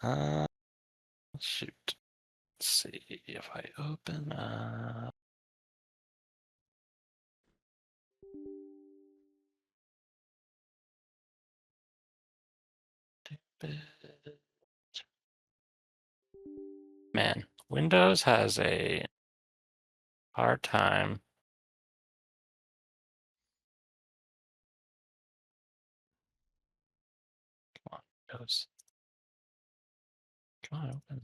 Shoot. Let's see if I open up. Man, Windows has a hard time. Come on, Windows. Come on, open.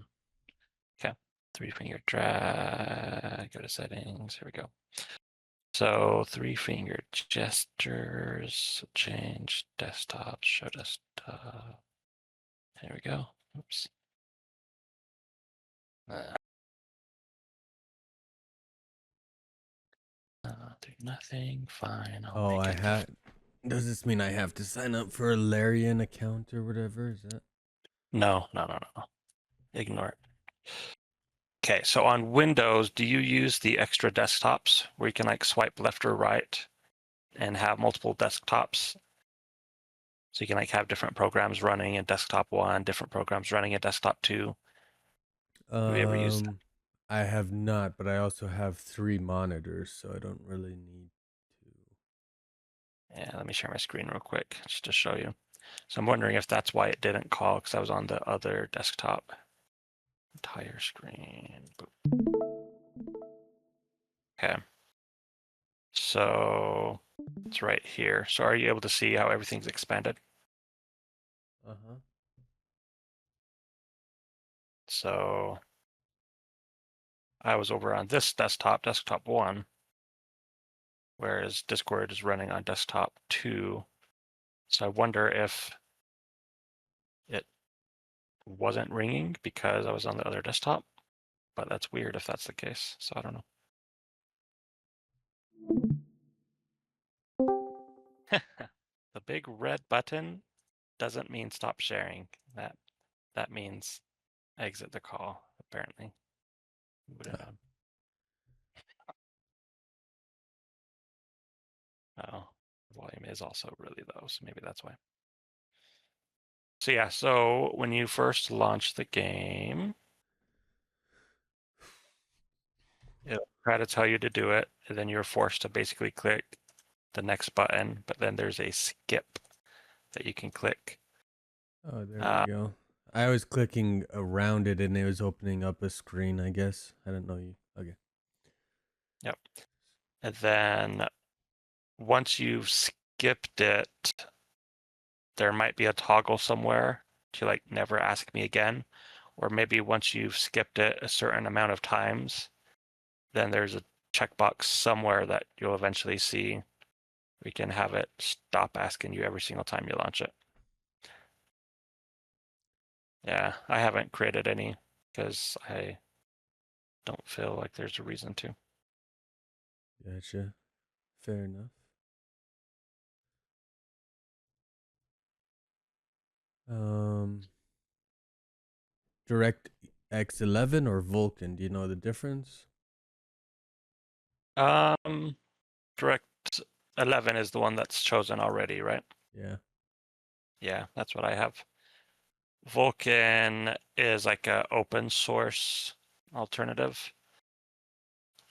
Okay, 3-finger drag, go to settings, here we go. So 3-finger gestures, change desktop, show desktop. There we go, oops. Do nothing, fine, I'll make it. Does this mean I have to sign up for a Larian account or whatever? Is that? No. Ignore it. Okay, so on Windows, do you use the extra desktops where you can like swipe left or right and have multiple desktops? So you can like have different programs running in desktop 1, different programs running in desktop 2. Have you ever used that? I have not, but I also have 3 monitors, so I don't really need to. Yeah, let me share my screen real quick just to show you. So I'm wondering if that's why it didn't call, because I was on the other desktop. Entire screen. Okay. So it's right here. So are you able to see how everything's expanded? Uh-huh. So I was over on this desktop, desktop 1, whereas Discord is running on desktop 2. So I wonder if it wasn't ringing because I was on the other desktop, but that's weird if that's the case. So I don't know. The big red button doesn't mean stop sharing. That means exit the call, apparently. Oh, volume is also really low, so maybe that's why. So yeah, so when you first launch the game, it'll try to tell you to do it, and then you're forced to basically click the next button, but then there's a skip that you can click. Oh, there we go. I was clicking around it and it was opening up a screen, I guess. I didn't know you. Okay. Yep. And then once you've skipped it, there might be a toggle somewhere to like never ask me again. Or maybe once you've skipped it a certain amount of times, then there's a checkbox somewhere that you'll eventually see. We can have it stop asking you every single time you launch it. Yeah, I haven't created any because I don't feel like there's a reason to. Gotcha. Fair enough. Um, Direct X11 or Vulkan? Do you know the difference? Um, Direct 11 is the one that's chosen already, right? Yeah. Yeah, that's what I have. Vulkan is like a open source alternative,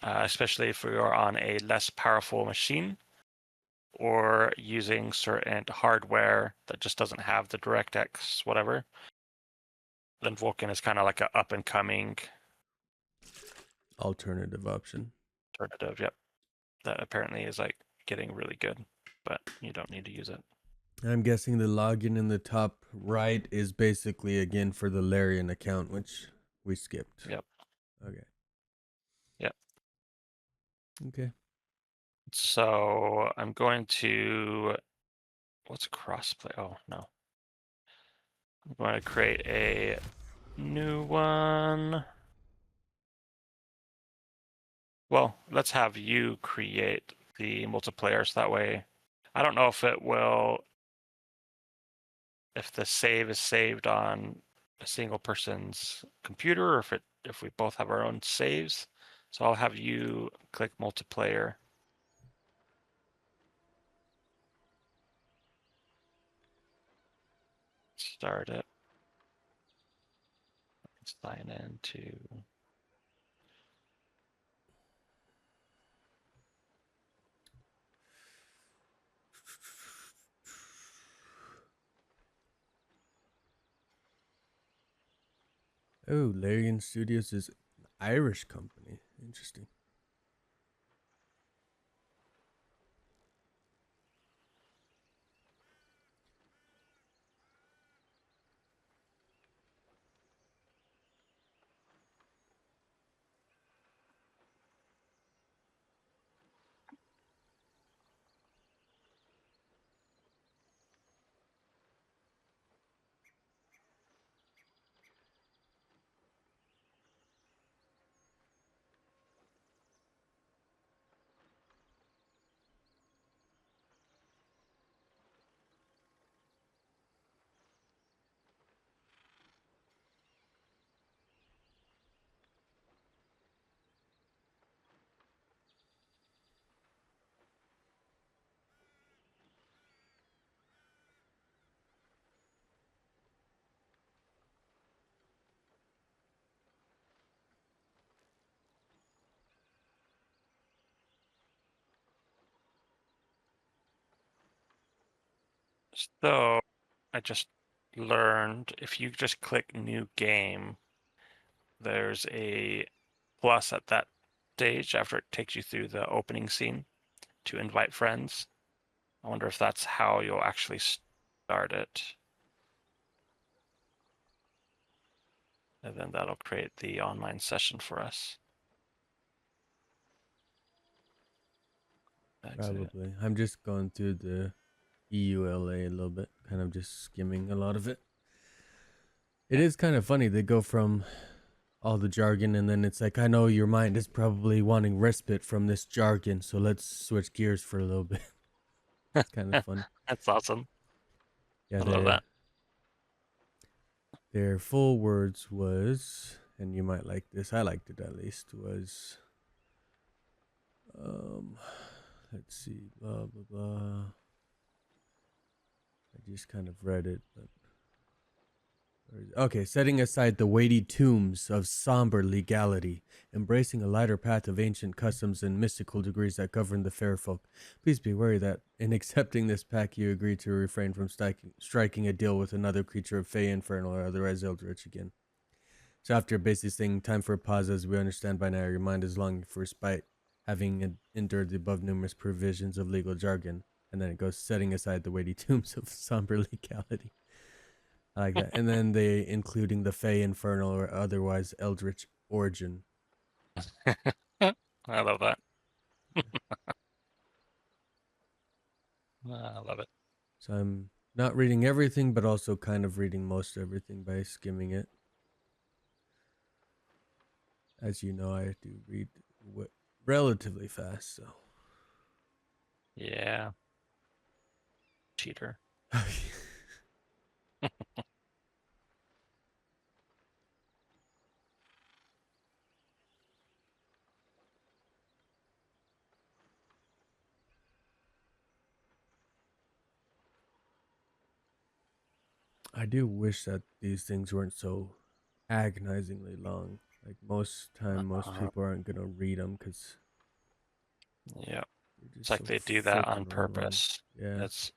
especially if you're on a less powerful machine or using certain hardware that just doesn't have the DirectX whatever. Then Vulkan is kind of like an up and coming Alternative option. alternative. Yep, that apparently is like getting really good, but you don't need to use it. I'm guessing the login in the top right is basically again for the Larian account, which we skipped. Yep. Okay. Yep. Okay. So I'm going to, what's crossplay? Oh no. I'm going to create a new one. Well, let's have you create the multiplayer so that way I don't know if it will, if the save is saved on a single person's computer or if we both have our own saves. So I'll have you click multiplayer. Start it. Sign into. Oh, Larian Studios is an Irish company. Interesting. So I just learned if you just click new game, there's a plus at that stage after it takes you through the opening scene to invite friends. I wonder if that's how you'll actually start it. And then that'll create the online session for us. Exit. Probably. I'm just going through the EULA a little bit, kind of just skimming a lot of it. It is kind of funny. They go from all the jargon, and then it's like, I know your mind is probably wanting respite from this jargon, so let's switch gears for a little bit. It's kind of funny. That's awesome. Yeah, I love that. their full words was, and you might like this, I liked it at least, was um let's see, blah blah blah. I just kind of read it, but okay, setting aside the weighty tombs of somber legality, embracing a lighter path of ancient customs and mystical degrees that govern the fair folk. Please be wary that in accepting this pact, you agree to refrain from striking a deal with another creature of Fey Infernal or otherwise Eldritch again. So after basically saying time for a pause, as we understand by now, your mind is longing for respite, having endured the above numerous provisions of legal jargon, and then it goes setting aside the weighty tombs of somber legality. I like that. And then they including the Fey Infernal or otherwise Eldritch origin. I love that. I love it. So I'm not reading everything, but also kind of reading most everything by skimming it. As you know, I do read relatively fast, so. Yeah. Cheater. I do wish that these things weren't so agonizingly long. Like most time, most Uh, people aren't gonna read them because yeah. they're It's just like so they do that on freaking long. purpose. Yeah. That's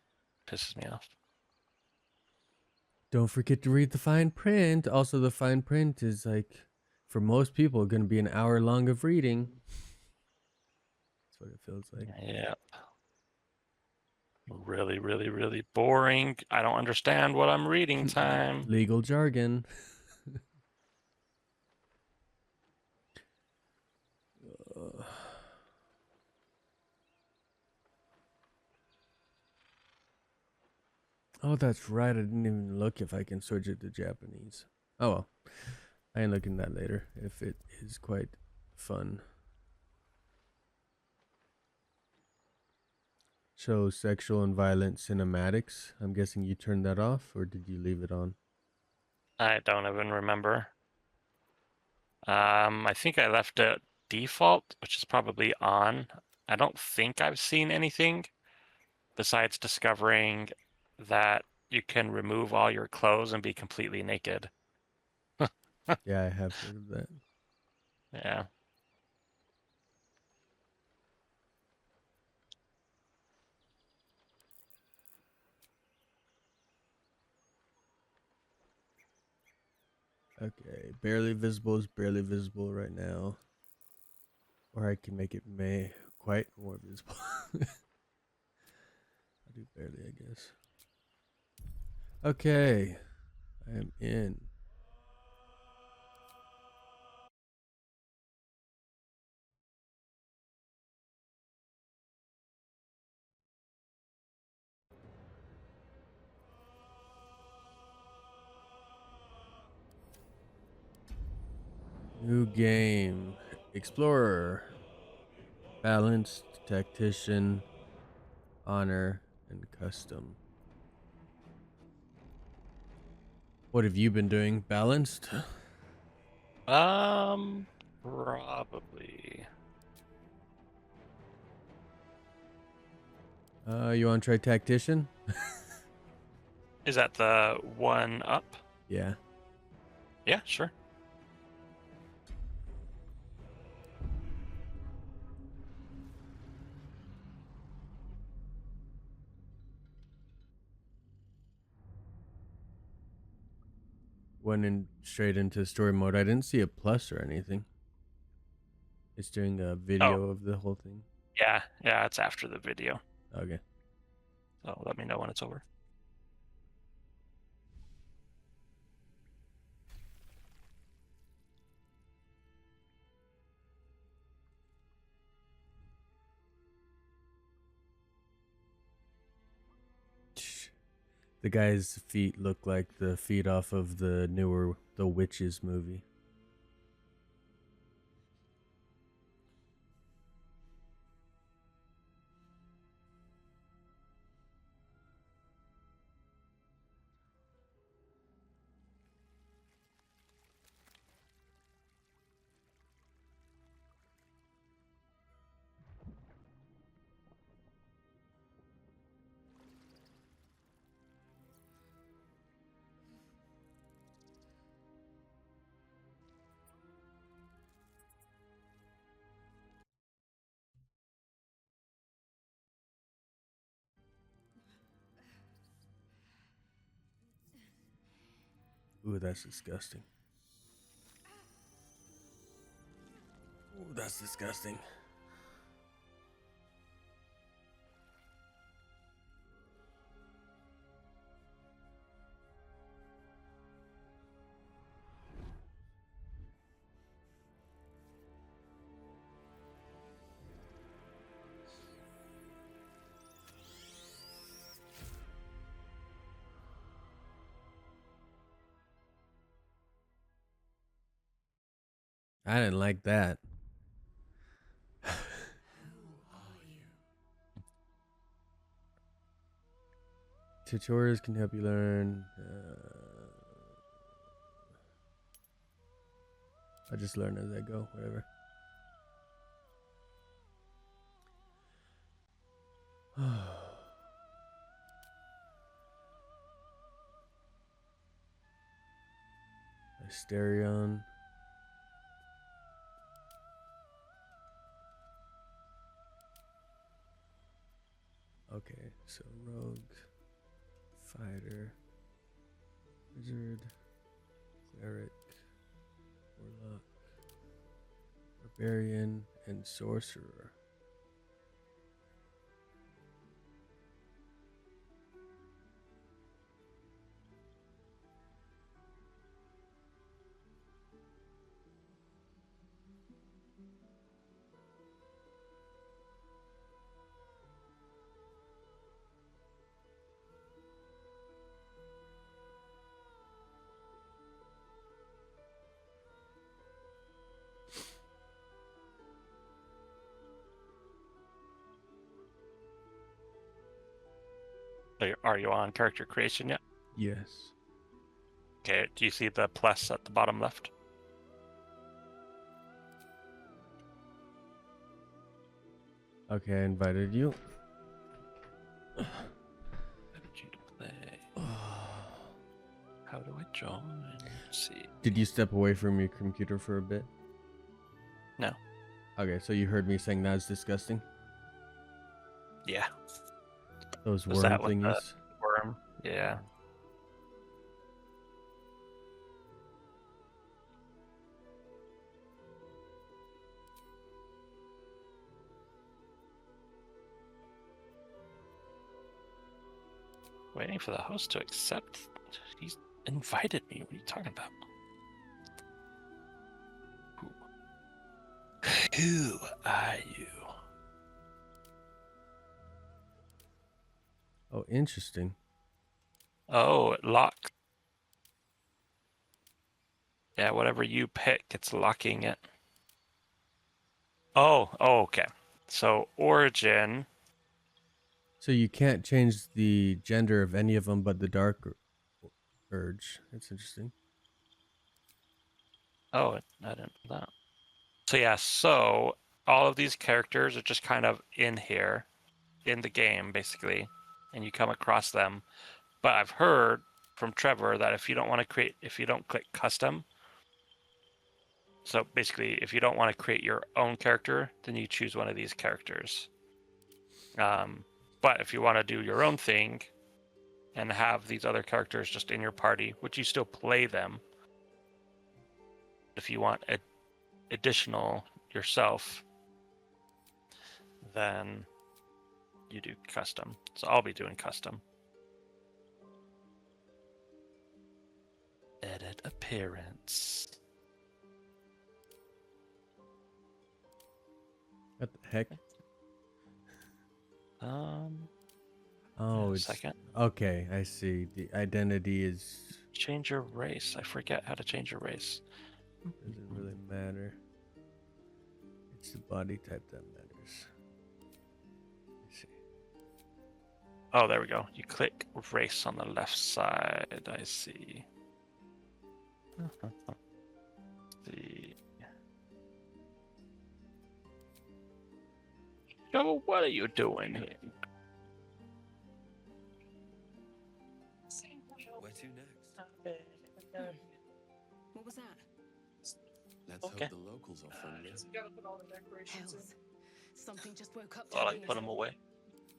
pisses me off. Don't forget to read the fine print. Also, the fine print is like, for most people, going to be an hour long of reading. That's what it feels like. Yeah. Really, really, really boring. I don't understand what I'm reading time. Legal jargon. Oh, that's right. I didn't even look if I can switch it to Japanese. Oh well. I ain't looking that later if it is quite fun. Show sexual and violent cinematics. I'm guessing you turned that off or did you leave it on? I don't even remember. I think I left it default, which is probably on. I don't think I've seen anything besides discovering that you can remove all your clothes and be completely naked. Yeah, I have heard of that. Yeah. Okay, barely visible is barely visible right now. Or I can make it quite more visible. I'll do barely, I guess. Okay, I am in. New game. Explorer. Balanced, tactician, honor, and custom. What have you been doing? Balanced? Probably. You want to try tactician? Is that the one up? Yeah. Yeah, sure. Went in straight into story mode. I didn't see a plus or anything. It's doing a Oh, video of the whole thing. yeah, it's after the video. Okay. So let me know when it's over. The guy's feet look like the feet off of the newer The Witches movie. Ooh, that's disgusting. Ooh, that's disgusting. I didn't like that. Tutorials can help you learn. I just learn as I go, whatever. Asterion. Okay, so rogue, fighter, wizard, cleric, warlock, barbarian, and sorcerer. Are you on character creation yet? Yes. Okay, do you see the plus at the bottom left? Okay, I invited you. How did you play? How do I join? Let's see. Did you step away from your computer for a bit? No. Okay, so you heard me saying that's disgusting? Yeah. Those Was worm that with the thingies? worm? Yeah. Waiting for the host to accept. He's invited me. What are you talking about? Who are you? Oh, interesting. Oh, it locks. Yeah, whatever you pick, it's locking it. Oh, okay. So origin. So you can't change the gender of any of them but the dark urge. That's interesting. Oh, I didn't know that. So yeah, so all of these characters are just kind of in here, in the game, basically, and you come across them. But I've heard from Trevor that if you don't want to create, if you don't click custom, so basically, if you don't want to create your own character, then you choose one of these characters. But if you want to do your own thing and have these other characters just in your party, which you still play them, if you want additional yourself, then you do custom. So I'll be doing custom. Edit appearance. What the heck? Oh, it's Second. okay. I see. The identity is Change your race. I forget how to change your race. doesn't really matter. It's the body type that matters. Let's see. Oh, there we go. You click race on the left side. I see. See. So what are you doing here? Where to next? What was that? Let's Okay. hope the locals are friendly. Hells. Something just woke up. Thought down I'd put here. them away.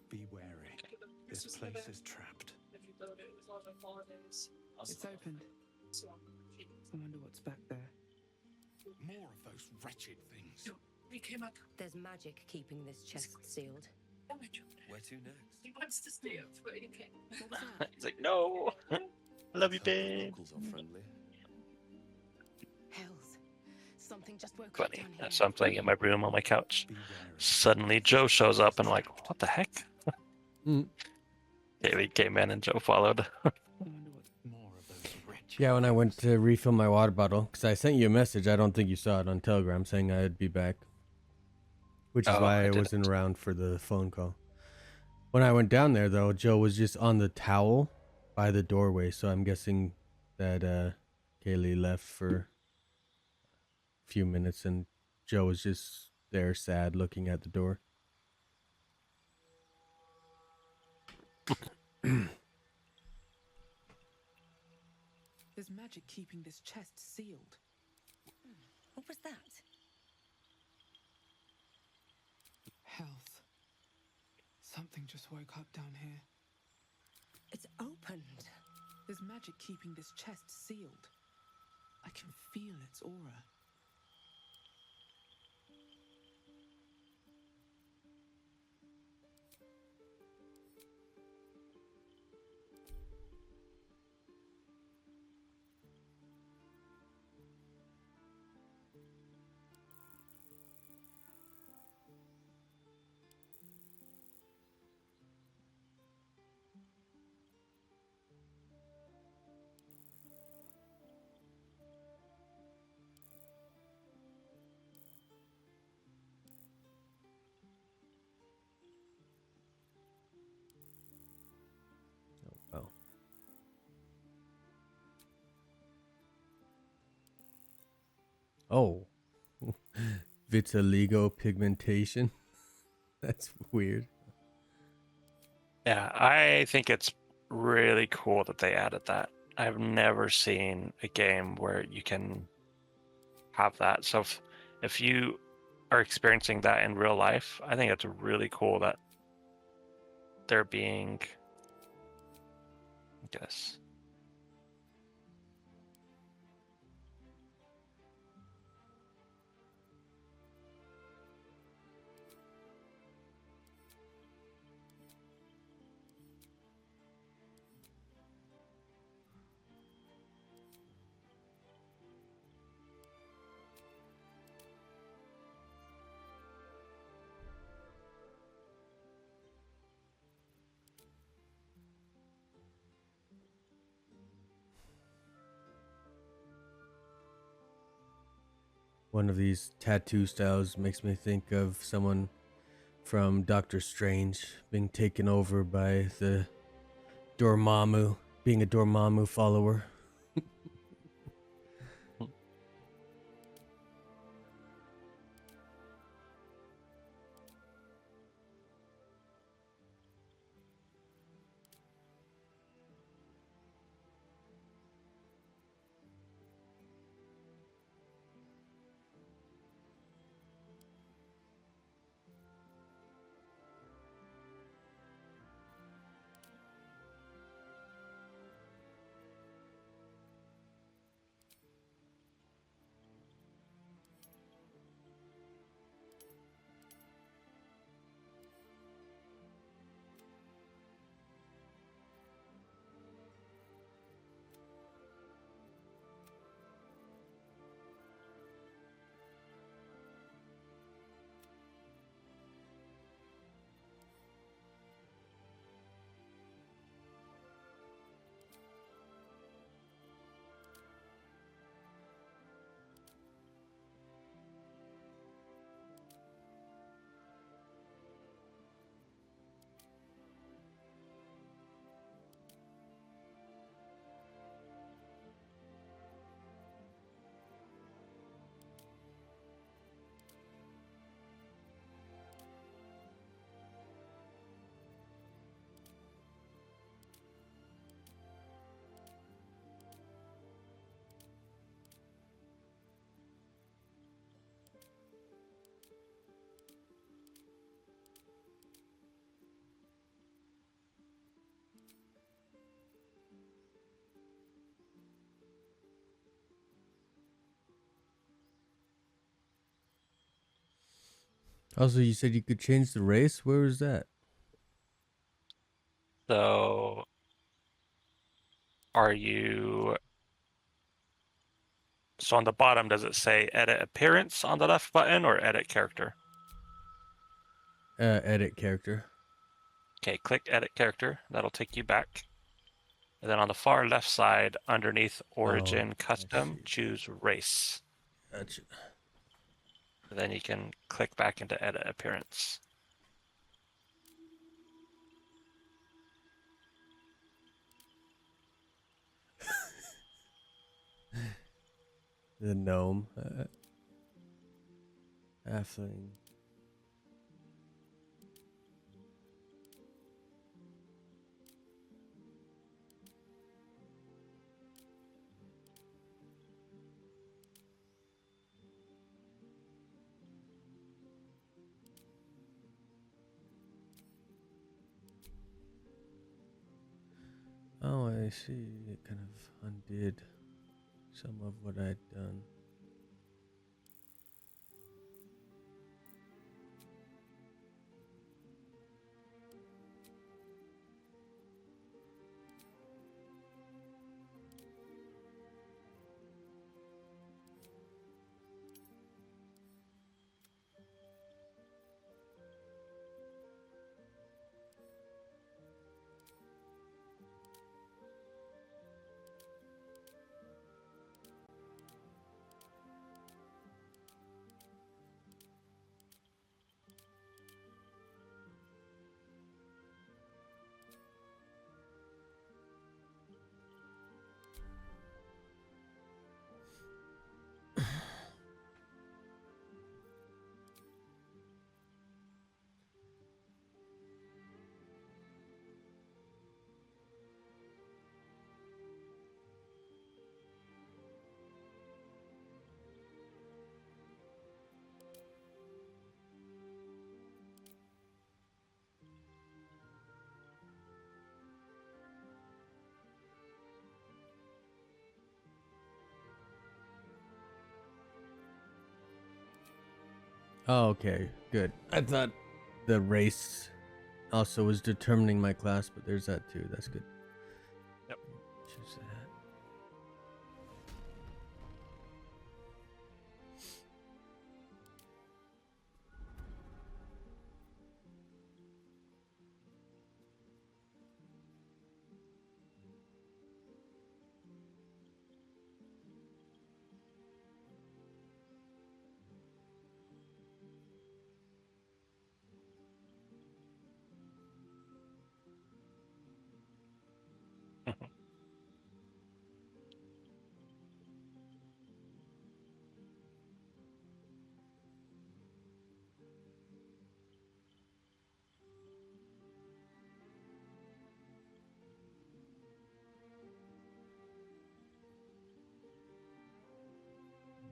Be wary. This place is trapped. It's opened. I wonder what's back there. More of those wretched things. There's magic keeping this chest sealed. Where to next? What was that? He's like, no. I love you, Let's hope the babe. locals are friendly. Hells. Something just woke up Funny. down here. So I'm playing in my room on my couch. Be wary. Suddenly Joe shows up and I'm like, what the heck? Mm. Haley came in and Joe followed. I wonder what. More of those wretched. Yeah, when I went to refill my water bottle, because I sent you a message, I don't think you saw it on Telegram saying I'd be back. Which is Oh, why I I didn't. wasn't around for the phone call. When I went down there, though, Joe was just on the towel by the doorway, so I'm guessing that Kaylee left for a few minutes and Joe was just there sad looking at the door. There's magic keeping this chest sealed. What was that? Health. Something just woke up down here. It's opened. There's magic keeping this chest sealed. I can feel its aura. Oh. Oh. Vitiligo pigmentation. That's weird. Yeah, I think it's really cool that they added that. I've never seen a game where you can have that. So if you are experiencing that in real life, I think it's really cool that they're being, I guess. One of these tattoo styles makes me think of someone from Doctor Strange being taken over by the Dormammu, being a Dormammu follower. Also, you said you could change the race. Where was that? So are you, so on the bottom, does it say edit appearance on the left button or edit character? Edit character. Okay, click edit character. That'll take you back. And then on the far left side, underneath origin I custom, see. choose race. Gotcha. And then you can click back into edit appearance. The gnome. Halfling. Oh, I see. It kind of undid some of what I'd done. Oh, okay, good. I thought the race also was determining my class, but there's that too. That's good. Yep. Choose that.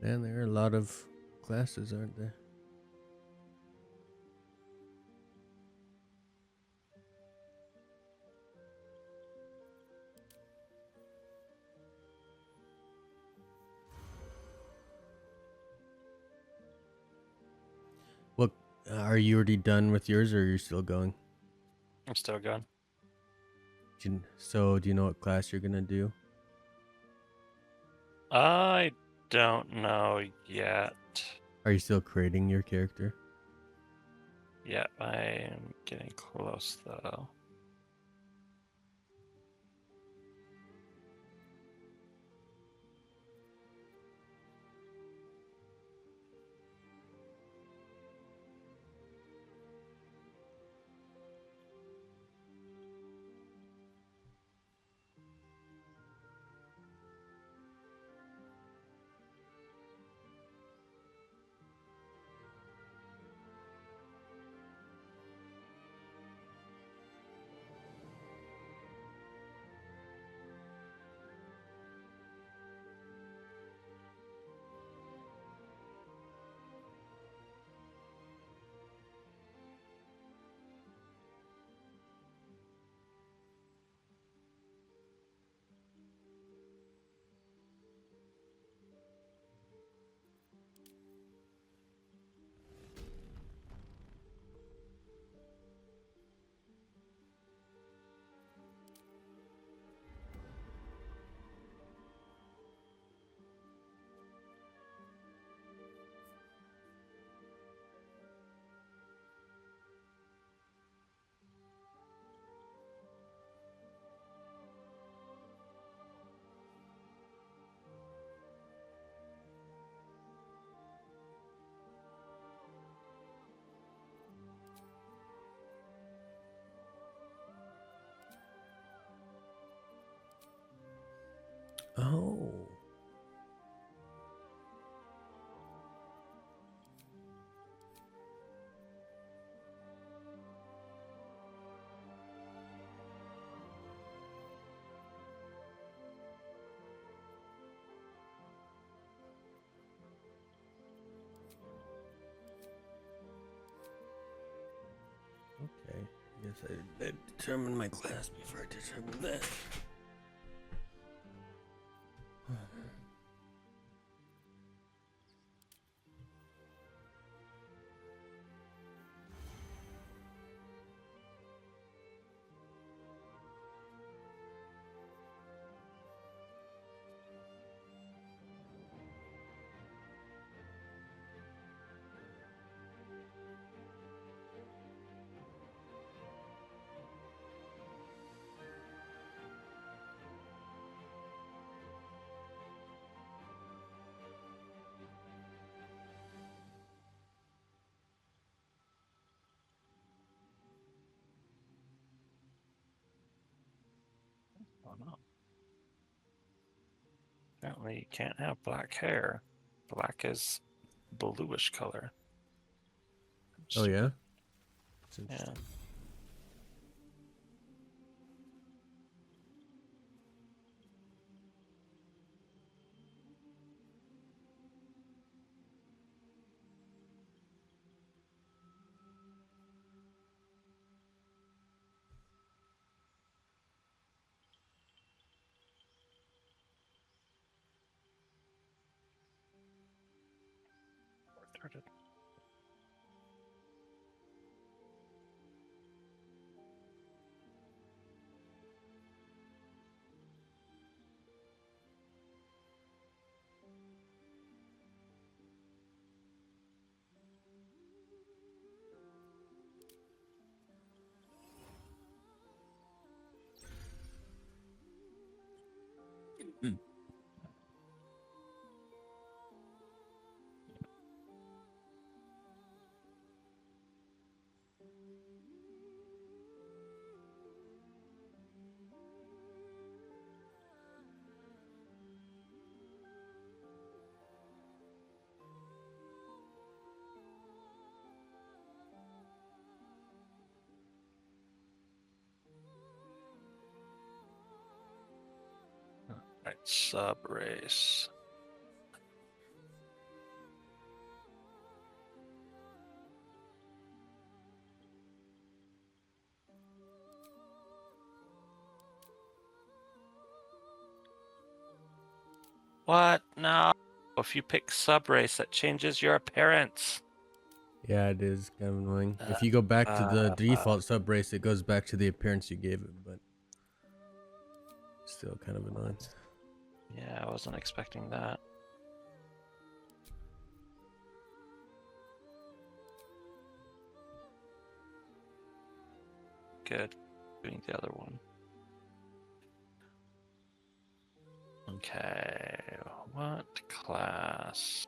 Man, there are a lot of classes, aren't there? What are you already done with yours, or are you still going? I'm still going. So, do you know what class you're gonna do? I don't know yet. Are you still creating your character? Yeah, I'm getting close though. Oh. Okay. I guess I determined my class before I determined that. Oh no. Apparently you can't have black hair. Black is bluish color. Oh yeah. Stupid. It's Yeah. interesting. Retarded. Sub race. What? No. If you pick sub race, that changes your appearance. Yeah, it is kind of annoying. If you go back to the default sub race, it goes back to the appearance you gave it, but still kind of annoying. Yeah, I wasn't expecting that. Good. Doing the other one. Okay, what class?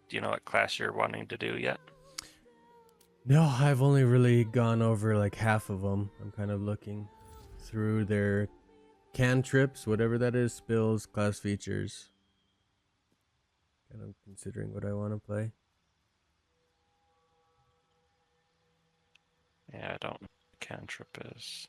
Do you know what class you're wanting to do yet? No, I've only really gone over like half of them. I'm kind of looking through their cantrips, whatever that is, spills, class features. Kind of considering what I want to play. Yeah, I don't know what cantrip is.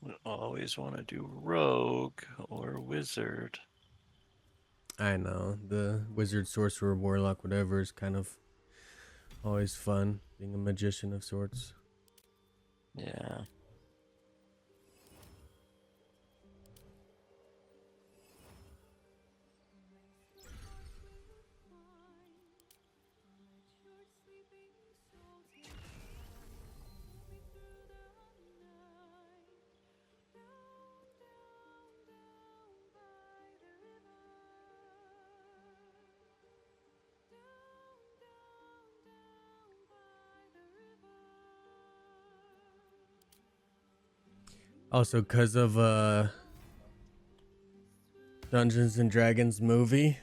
We always want to do rogue or wizard. I know the wizard, sorcerer, warlock, whatever is kind of always fun. Being a magician of sorts. Yeah. Also, because of Dungeons and Dragons movie,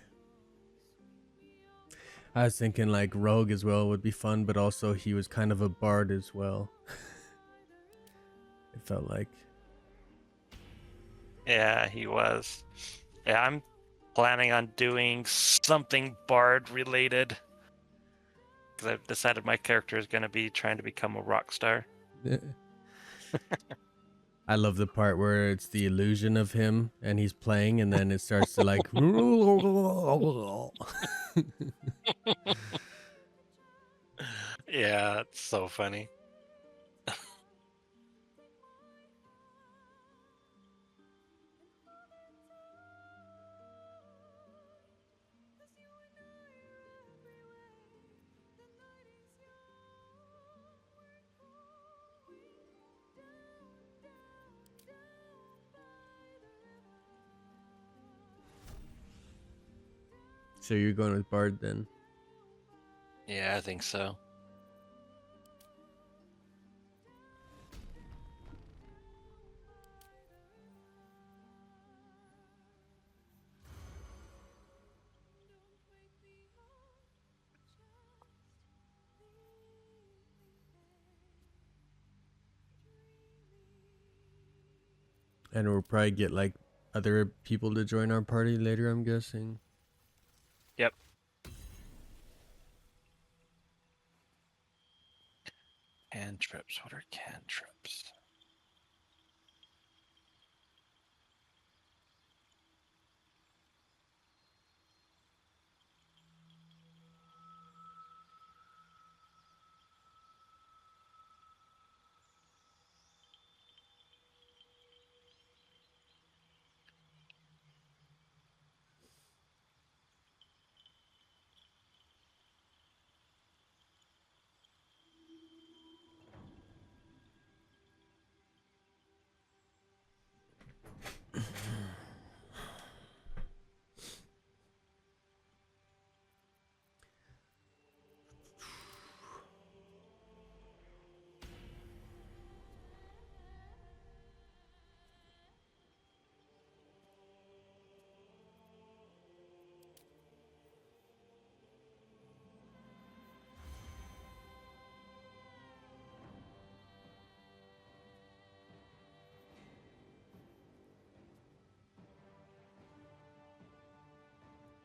I was thinking like rogue as well would be fun, but also he was kind of a bard as well. It felt like. Yeah, he was. Yeah, I'm planning on doing something bard related. Because I've decided my character is going to be trying to become a rock star. I love the part where it's the illusion of him and he's playing, and then it starts to like. Yeah, it's so funny. So you're going with bard then? Yeah, I think so. And we'll probably get like other people to join our party later, I'm guessing. Yep. Cantrips. What are cantrips?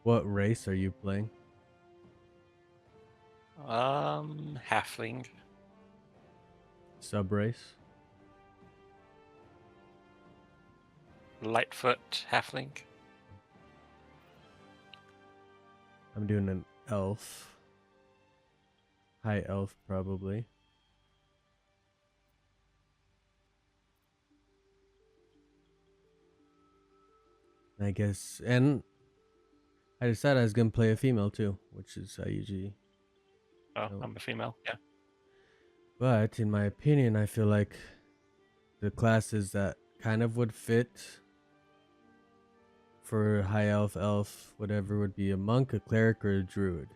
What race are you playing? Halfling. Sub race? Lightfoot halfling. I'm doing an elf. High elf, probably. I guess, and I decided I was gonna play a female too, which is I usually. Oh, don't. I'm a female. Yeah. But in my opinion, I feel like the classes that kind of would fit for high elf, elf, whatever, would be a monk, a cleric, or a druid.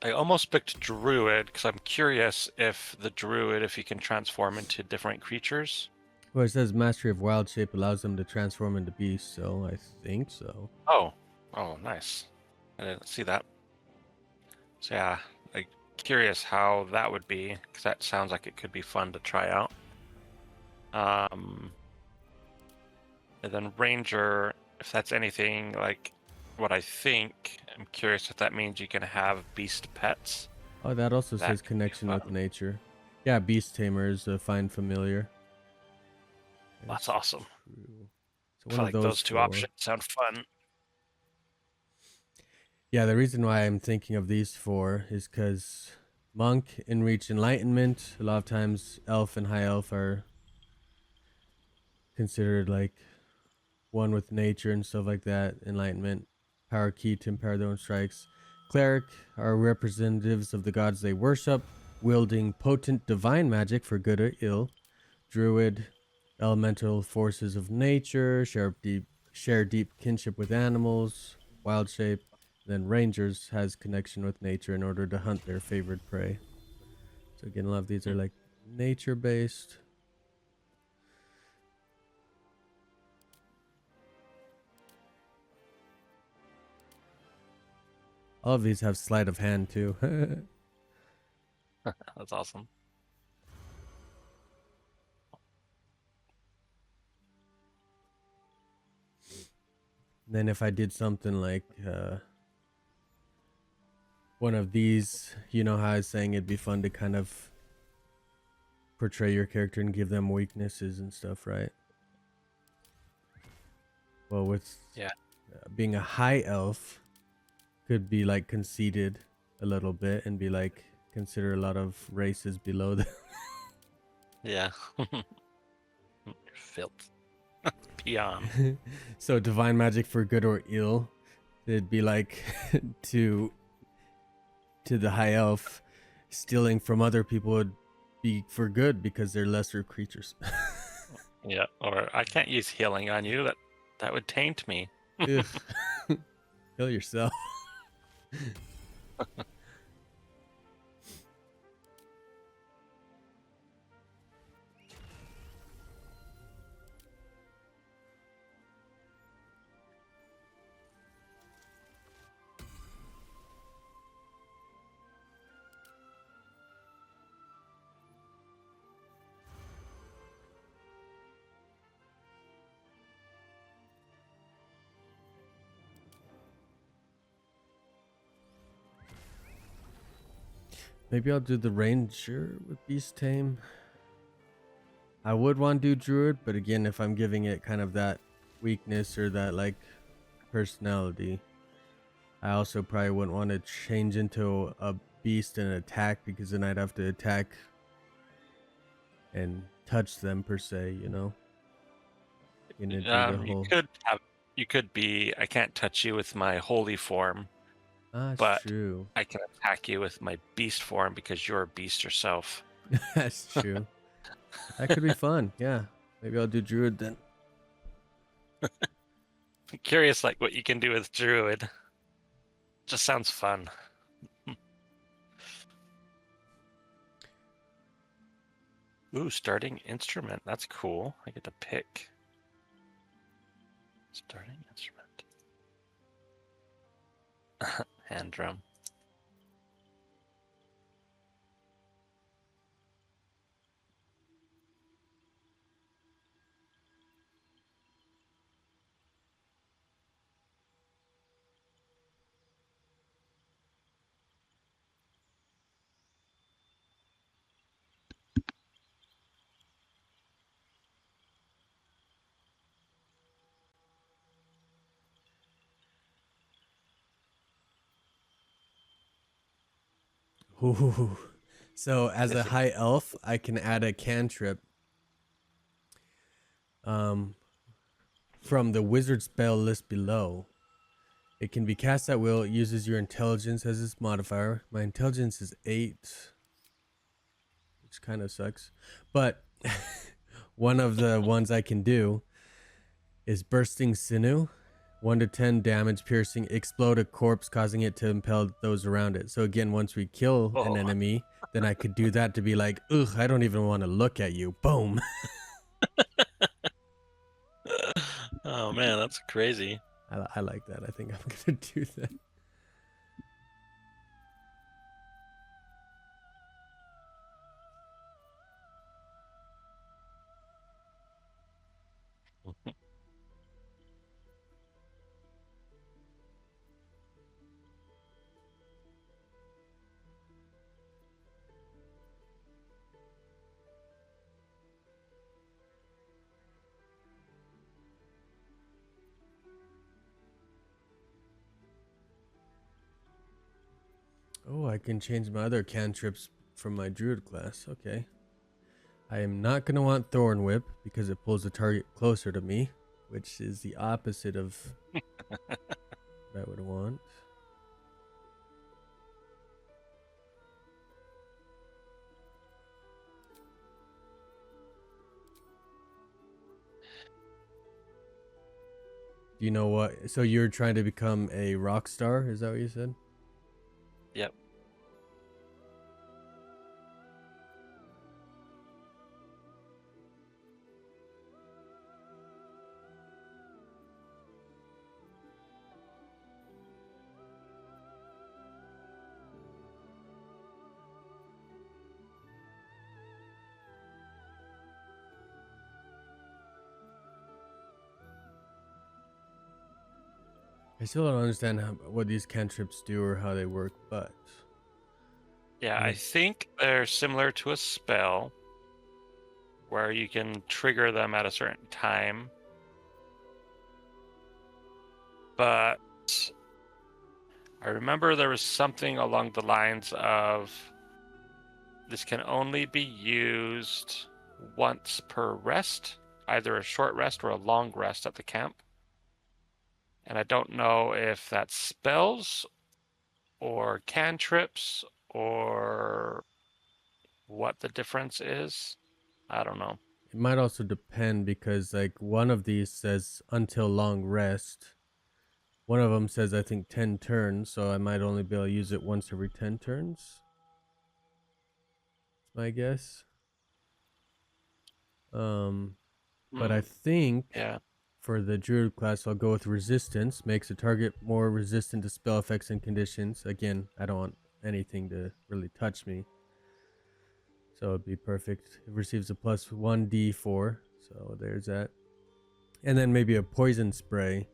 I almost picked druid because I'm curious if the druid, if he can transform into different creatures. Well, it says mastery of wild shape allows them to transform into beasts, so I think so. Oh, nice. I didn't see that. So yeah, like curious how that would be because that sounds like it could be fun to try out. And then ranger, if that's anything like what I think, I'm curious if that means you can have beast pets. Oh, that also That says could be connection with fun. nature. Yeah, beast tamer is a fine familiar. That's That's awesome. true. So I one feel of like those those two four. options sound fun. Yeah, the reason why I'm thinking of these four is because monk and reach enlightenment. A lot of times, elf and high elf are considered like one with nature and stuff like that. Enlightenment, power key to impair their own strikes. Cleric are representatives of the gods they worship, wielding potent divine magic for good or ill. Druid, elemental forces of nature, share deep kinship with animals, wild shape. Then rangers has connection with nature in order to hunt their favorite prey. So again, a lot of these are like nature based. All of these have sleight of hand too. That's awesome. Then if I did something like one of these, you know how I was saying it'd be fun to kind of portray your character and give them weaknesses and stuff, right? Well, with Yeah. being a high elf, could be like conceited a little bit and be like consider a lot of races below them. Yeah. Filth. Peon. So divine magic for good or ill, it'd be like to the high elf, stealing from other people would be for good because they're lesser creatures. Yeah. Or I can't use healing on you. That would taint me. Ugh. Kill yourself. Maybe I'll do the ranger with beast tame. I would want to do druid, but again, if I'm giving it kind of that weakness or that like personality, I also probably wouldn't want to change into a beast and attack because then I'd have to attack and touch them per se, you know. And it'd be the You whole could be. I can't touch you with my holy form, that's but true. I can attack you with my beast form because you're a beast yourself. That's true. That could be fun. Yeah. Maybe I'll do druid then. I'm curious, like what you can do with druid. Just sounds fun. Ooh, starting instrument. That's cool. I get to pick. Starting instrument. Hand drum. Ooh. So as a If it- high elf, I can add a cantrip um, from the wizard spell list below. It can be cast at will. It uses your intelligence as its modifier. My intelligence is 8, which kind of sucks. But one of the ones I can do is bursting sinew. 1 to 10 damage, piercing, explode a corpse, causing it to impel those around it. So again, once we kill an Oh. enemy, then I could do that to be like, ugh, I don't even want to look at you. Boom. Oh man, that's crazy. I like that. I think I'm gonna do that. Oh, I can change my other cantrips from my druid class. Okay. I am not gonna want Thorn Whip because it pulls the target closer to me, which is the opposite of what I would want. Do you know what? So you're trying to become a rock star? Is that what you said? Yep. I still don't understand what these cantrips do or how they work, but Yeah, I think they're similar to a spell where you can trigger them at a certain time. But I remember there was something along the lines of this can only be used once per rest, either a short rest or a long rest at the camp. And I don't know if that's spells or cantrips or what the difference is. I don't know. it might also depend because like one of these says until long rest. One of them says I think 10 turns, so I might only be able to use it once every 10 turns. That's my guess. But I think Yeah. for the druid class, I'll go with resistance. Makes a target more resistant to spell effects and conditions. Again, I don't want anything to really touch me, so it'd be perfect. It receives a plus 1d4, so there's that. And then maybe a poison spray.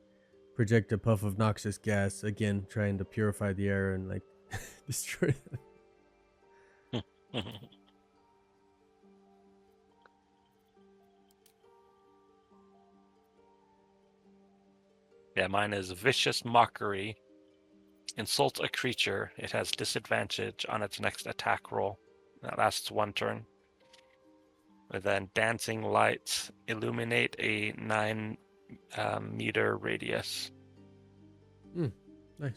Project a puff of noxious gas. Again, trying to purify the air and like destroy them. Yeah, mine is vicious mockery. Insult a creature. It has disadvantage on its next attack roll. That lasts 1 turn. And then dancing lights illuminate a 9 meter radius. Nice.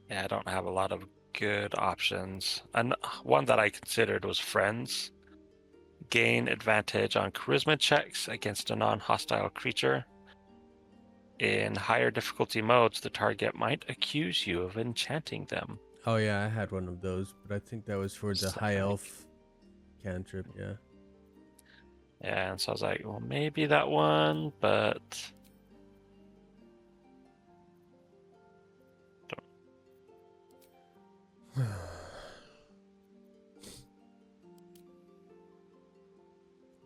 Yeah, I don't have a lot of good options. And one that I considered was friends. Gain advantage on charisma checks against a non-hostile creature. In higher difficulty modes, the target might accuse you of enchanting them. Oh yeah, I had one of those, but I think that was for the So, high elf cantrip. Yeah. yeah, and so I was like, well, maybe that one, but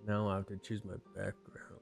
Now I have to choose my background.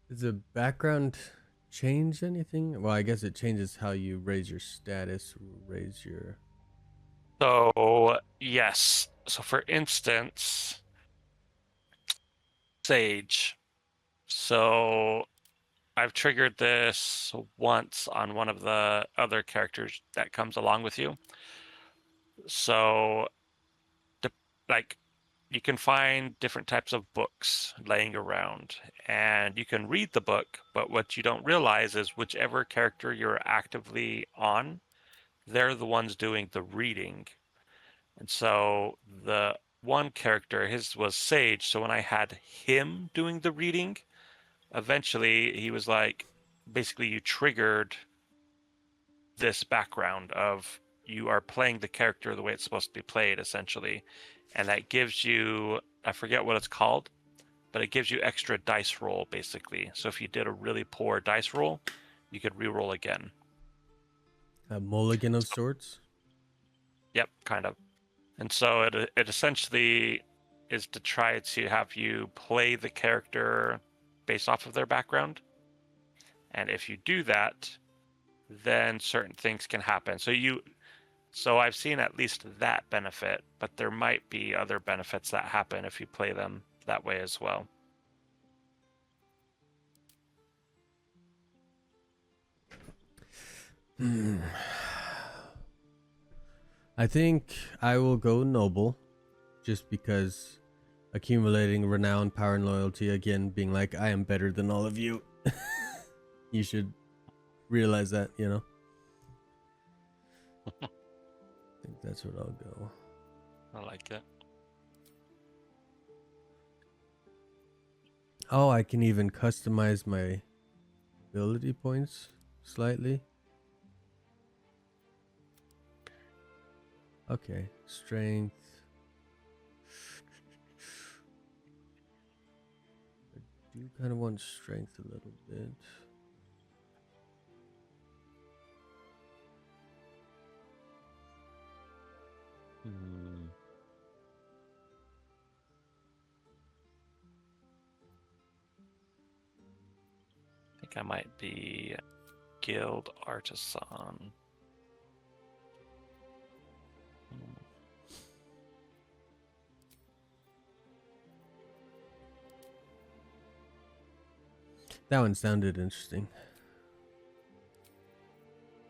Does the background change anything? Well, I guess it changes how you raise your status, raise your. So, yes. So, for instance, Sage. So, I've triggered this once on one of the other characters that comes along with you. So, the, like, you can find different types of books laying around, and you can read the book, but what you don't realize is whichever character you're actively on, they're the ones doing the reading. And so the one character, his was Sage, so when I had him doing the reading, eventually he was like, basically you triggered this background of you are playing the character the way it's supposed to be played, essentially. And that gives you, I forget what it's called, but it gives you extra dice roll, basically. So if you did a really poor dice roll, you could re-roll again. A mulligan of sorts? Yep, kind of. And so it essentially is to try to have you play the character based off of their background. And if you do that, then certain things can happen. So I've seen at least that benefit, but there might be other benefits that happen if you play them that way as well. I think I will go noble just because accumulating renown, power, and loyalty, again, being like, I am better than all of you. You should realize that, you know? I think that's what I'll go. I like it. Oh, I can even customize my ability points slightly. Okay, strength. I do kind of want strength a little bit. I think I might be guild artisan. That one sounded interesting.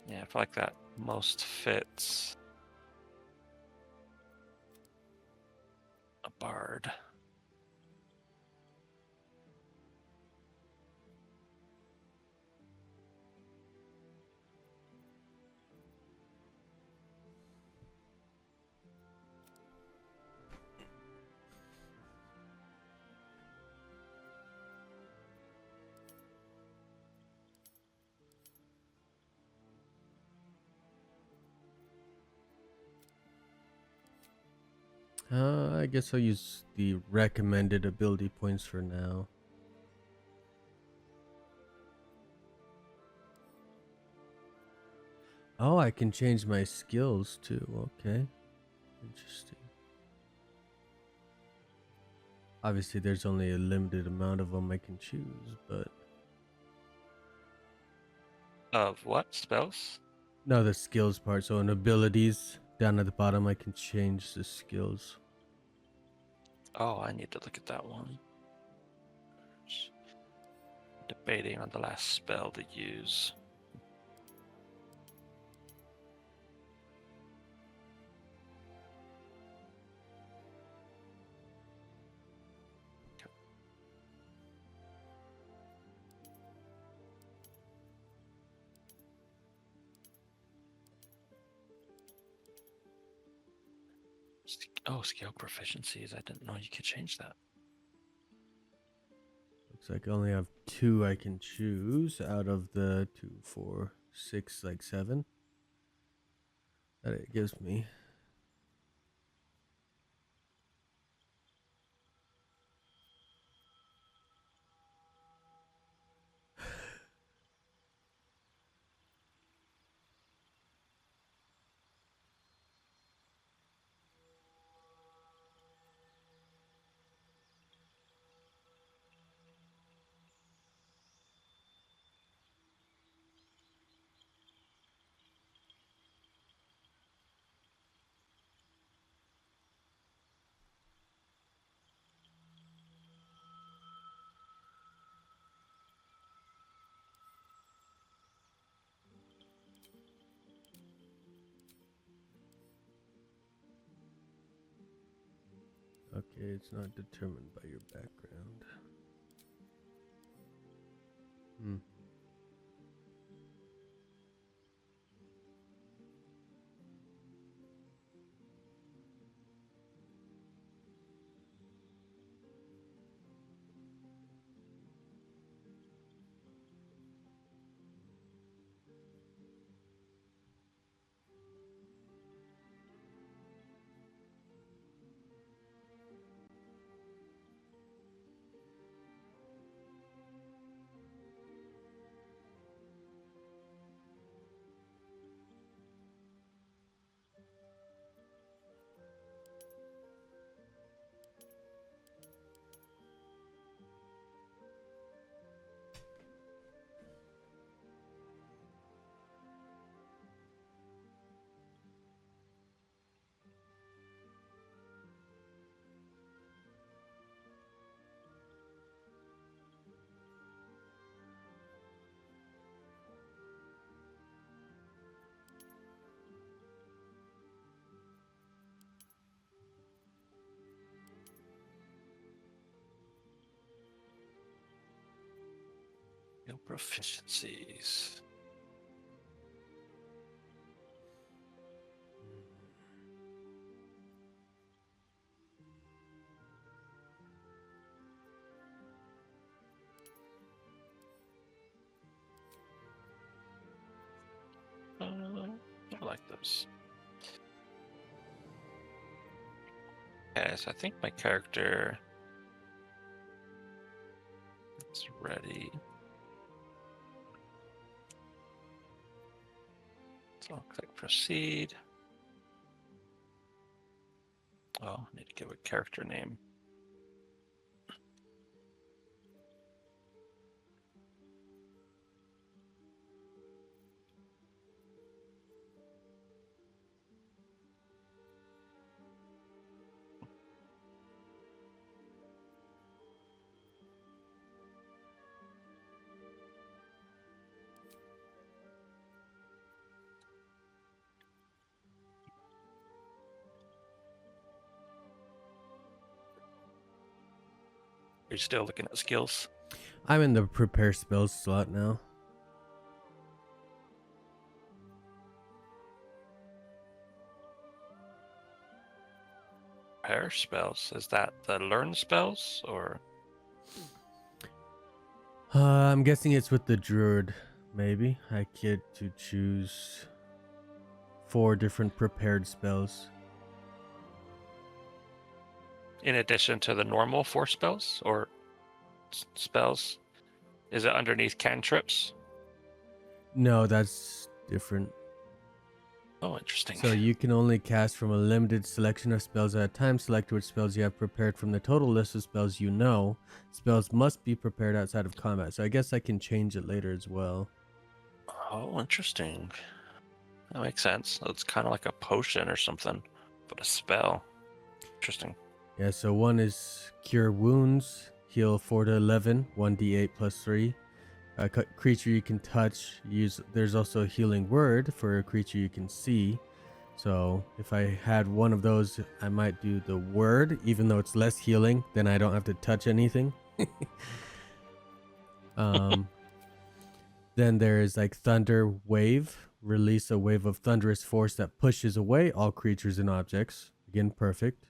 Yeah, I feel like that most fits a bard. I guess I'll use the recommended ability points for now. Oh, I can change my skills too. Okay. Interesting. Obviously, there's only a limited amount of them I can choose, but... Of what? Spells? No, the skills part. So in abilities, down at the bottom, I can change the skills. Oh, I need to look at that one. Debating on the last spell to use. Oh, skill proficiencies. I didn't know you could change that. Looks like I only have 2 I can choose out of the 2, 4, 6, like 7 that it gives me. Okay, it's not determined by your background. Hmm. No proficiencies. I like those. Okay, so I think my character is ready. So I'll click proceed. Oh, I need to give a character name. Are you still looking at skills? I'm in the prepare spells slot now. Pair spells. Is that the learn spells or? I'm guessing it's with the druid. Maybe I get to choose 4 different prepared spells. In addition to the normal 4 spells or spells? Is it underneath cantrips? No, that's different. Oh, interesting. So you can only cast from a limited selection of spells at a time. Select which spells you have prepared from the total list of spells you know. Spells must be prepared outside of combat. So I guess I can change it later as well. Oh, interesting. That makes sense. It's kind of like a potion or something, but a spell. Interesting. Yeah, so one is Cure Wounds, heal 4 to 11, 1d8 plus 3. A creature you can touch, use. There's also a Healing Word for a creature you can see. So if I had one of those, I might do the word, even though it's less healing, then I don't have to touch anything. Then there is like Thunder Wave, release a wave of thunderous force that pushes away all creatures and objects. Again, perfect.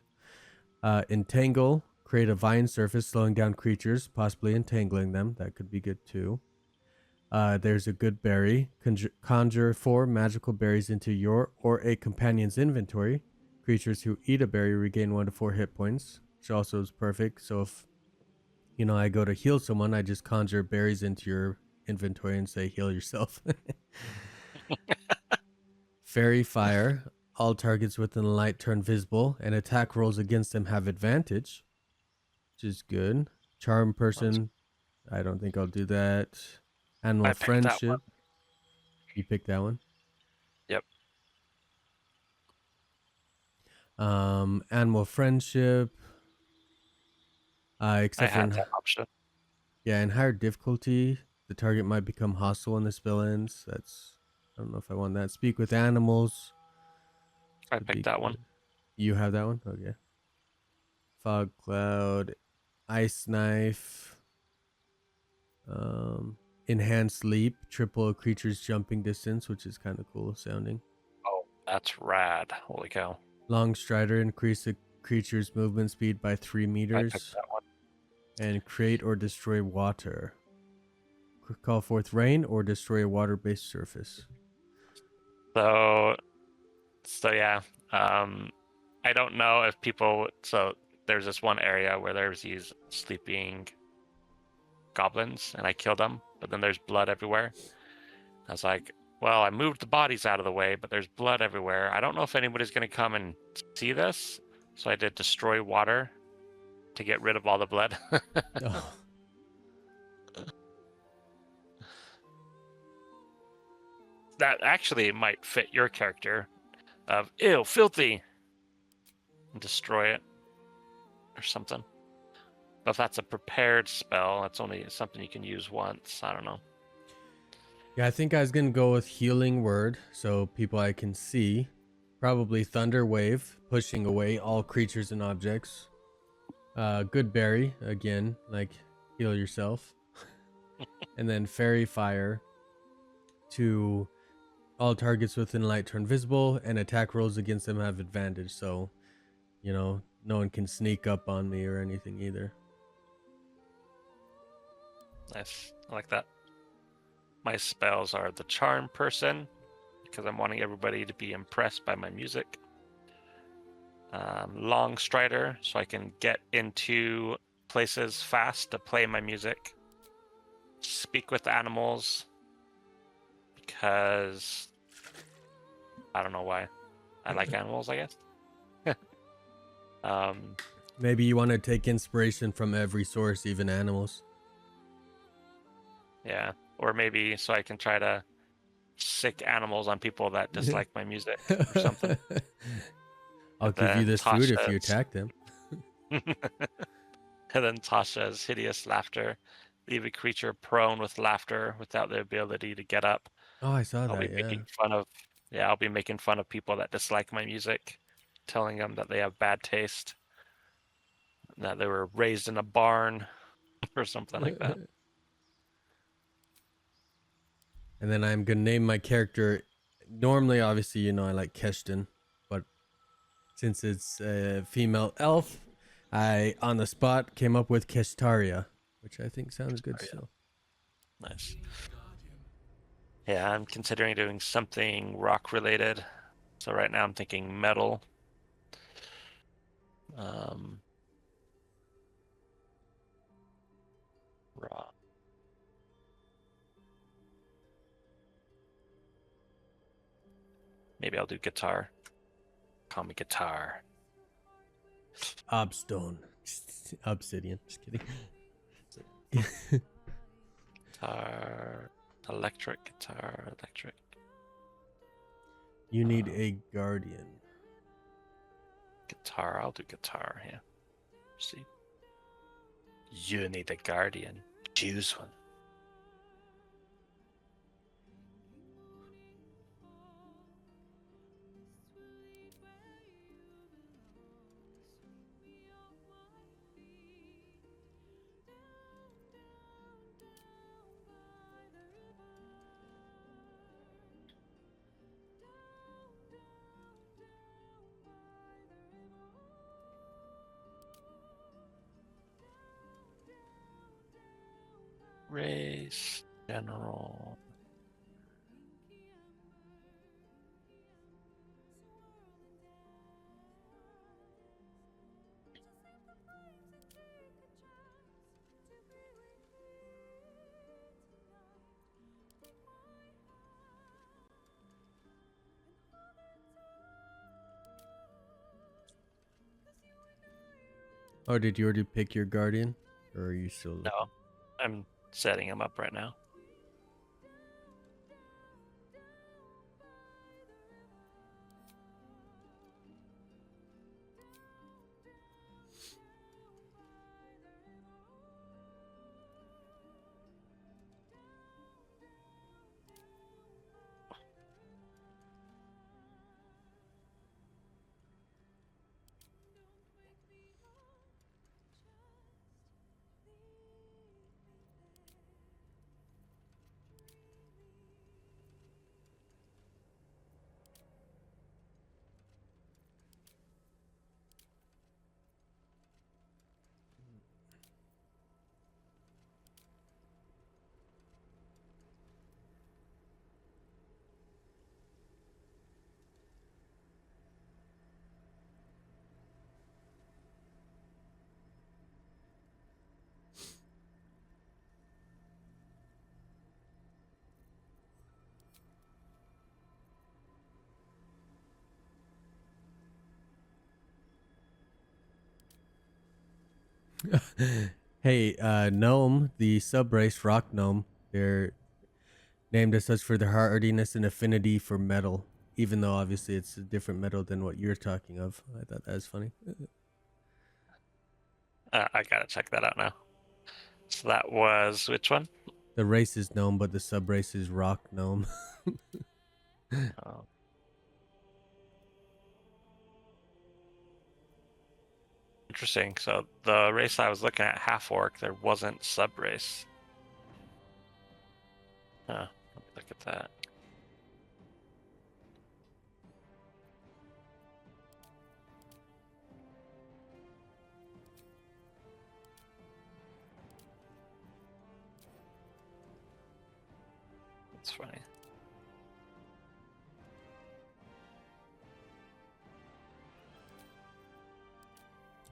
Entangle, create a vine surface, slowing down creatures, possibly entangling them. That could be good too. There's a good berry. Conjure 4 magical berries into your or a companion's inventory. Creatures who eat a berry regain 1 to 4 hit points, which also is perfect. So if, I go to heal someone, I just conjure berries into your inventory and say, heal yourself. Fairy Fire. All targets within the light turn visible, and attack rolls against them have advantage, which is good. Charm Person. I don't think I'll do that. Animal I picked that one. Friendship. You pick that one. Yep. Animal Friendship. I Except for had that option. in higher difficulty, the target might become hostile when the spell ends. I don't know if I want that. Speak with animals. I Could be picked that one. good. You have that one? Okay. Fog cloud, ice knife, enhanced leap, triple a creature's jumping distance, which is kind of cool sounding. Oh, that's rad. Holy cow. Long strider, increase a creature's movement speed by 3 I took meters. that one. And create or destroy water. Call forth rain or destroy a water-based surface. So yeah. I don't know if people. So there's this one area where there's these sleeping goblins, and I killed them, but then there's blood everywhere. I was like, well, I moved the bodies out of the way, but there's blood everywhere. I don't know if anybody's going to come and see this, so I did destroy water to get rid of all the blood. Oh. That actually might fit your character of ew, filthy, and destroy it or something. But if that's a prepared spell, that's only something you can use once. I don't know. Yeah, I think I was gonna go with healing word, so people I can see. Probably thunder wave, pushing away all creatures and objects. Good berry, again, like heal yourself. And then fairy fire to all targets within light turn visible, and attack rolls against them have advantage, so no one can sneak up on me or anything either. Nice. I like that. My spells are the charm person, because I'm wanting everybody to be impressed by my music. Long strider, so I can get into places fast to play my music. Speak with animals, because I don't know why. I like animals, I guess. Maybe you want to take inspiration from every source, even animals. Yeah, or maybe so I can try to sick animals on people that dislike my music or something. I'll And give you then this food if you Tasha's- attack them. And then Tasha's hideous laughter. Leave a creature prone with laughter without the ability to get up. Oh, I saw I'll be that, yeah. making fun of I'll be making fun of people that dislike my music, telling them that they have bad taste, that they were raised in a barn or something like that. And then I'm gonna name my character. Normally, obviously, I like Keshten, but since it's a female elf, I on the spot came up with Keshtaria, which I think sounds good still. Nice. Yeah, I'm considering doing something rock related. So right now I'm thinking metal. Rock. Maybe I'll do guitar. Call me guitar. Obstone. Obsidian. Just kidding. Guitar. Electric guitar. Electric. You need a guardian. Guitar. I'll do guitar. Yeah. See. You need a guardian. Choose one. Race. General. Oh, did you already pick your guardian? Or are you still... No. I'm setting him up right now. Hey, gnome, the subrace rock gnome, they're named as such for their hardiness and affinity for metal, even though obviously it's a different metal than what you're talking of. I thought that was funny. I gotta check that out now. So that was which one? The race is gnome, but the subrace is rock gnome. Oh. Interesting. So the race I was looking at, half orc, there wasn't sub race. Huh. Let me look at that. That's funny.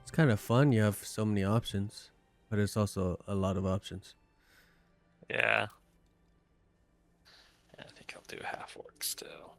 It's kind of fun. You have so many options, but it's also a lot of options. Yeah. I think I'll do half orc still.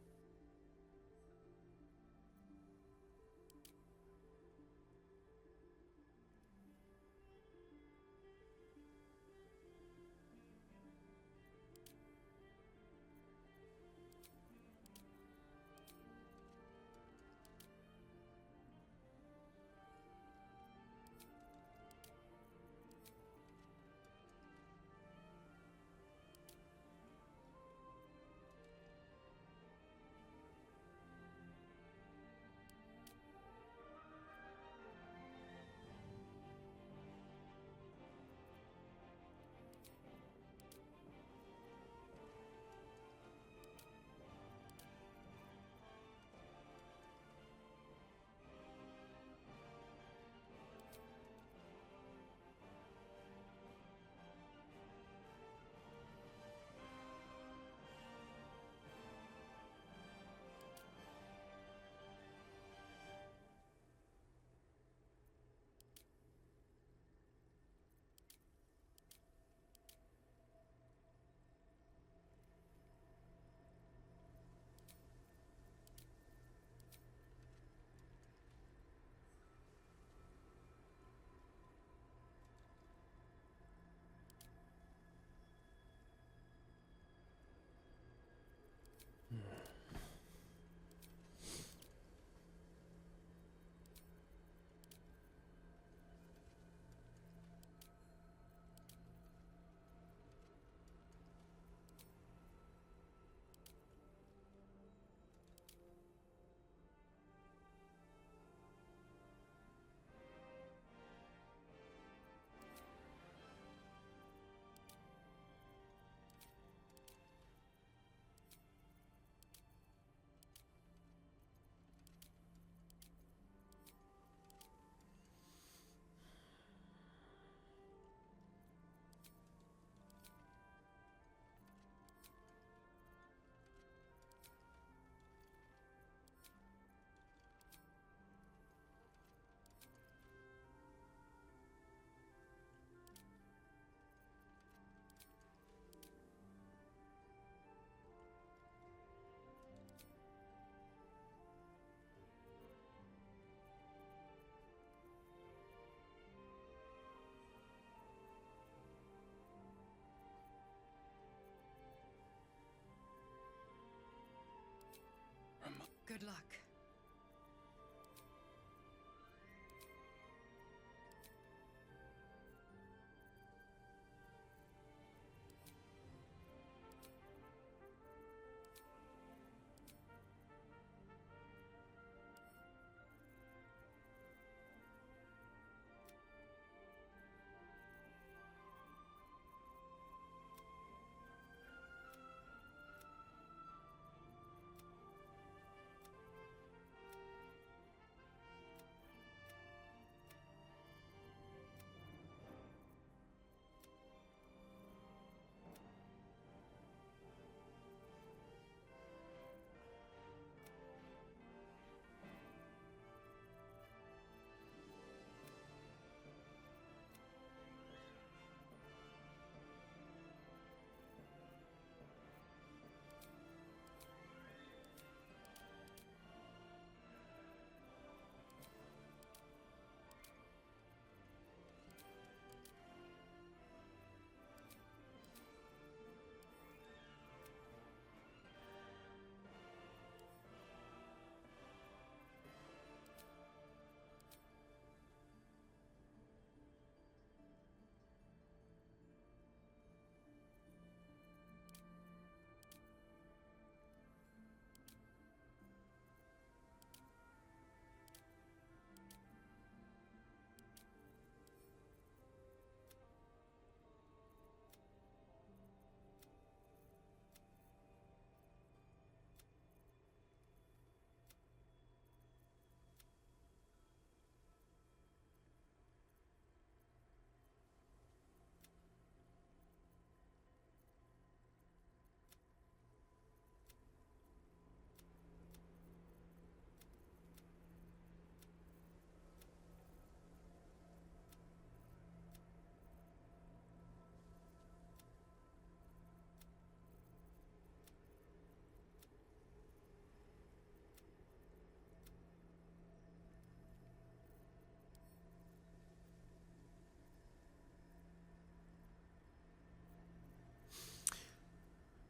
Good luck.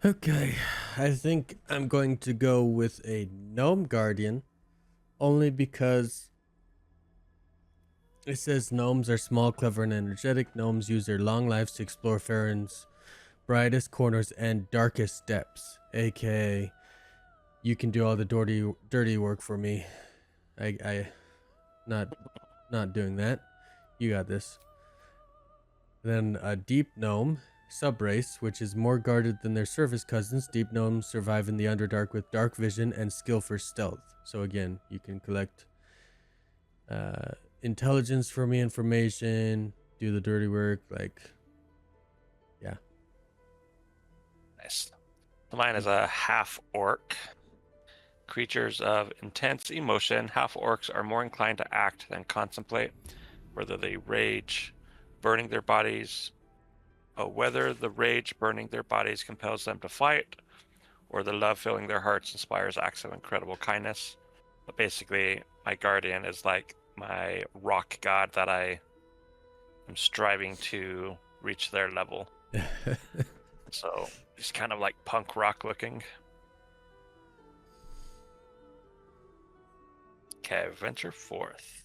Okay, I think I'm going to go with a gnome guardian, only because it says gnomes are small, clever, and energetic. Gnomes use their long lives to explore Farron's brightest corners and darkest depths, aka you can do all the dirty work for me. I not doing that. You got this. Then a deep gnome subrace, which is more guarded than their surface cousins. Deep gnomes survive in the Underdark with dark vision and skill for stealth. So again, you can collect intelligence for me, information, do the dirty work, like, yeah. Nice. So mine is a half orc. Creatures of intense emotion, half orcs are more inclined to act than contemplate, whether the rage burning their bodies compels them to fight, or the love filling their hearts inspires acts of incredible kindness. But basically, my guardian is like my rock god that I am striving to reach their level. So he's kind of like punk rock looking. Okay, venture forth.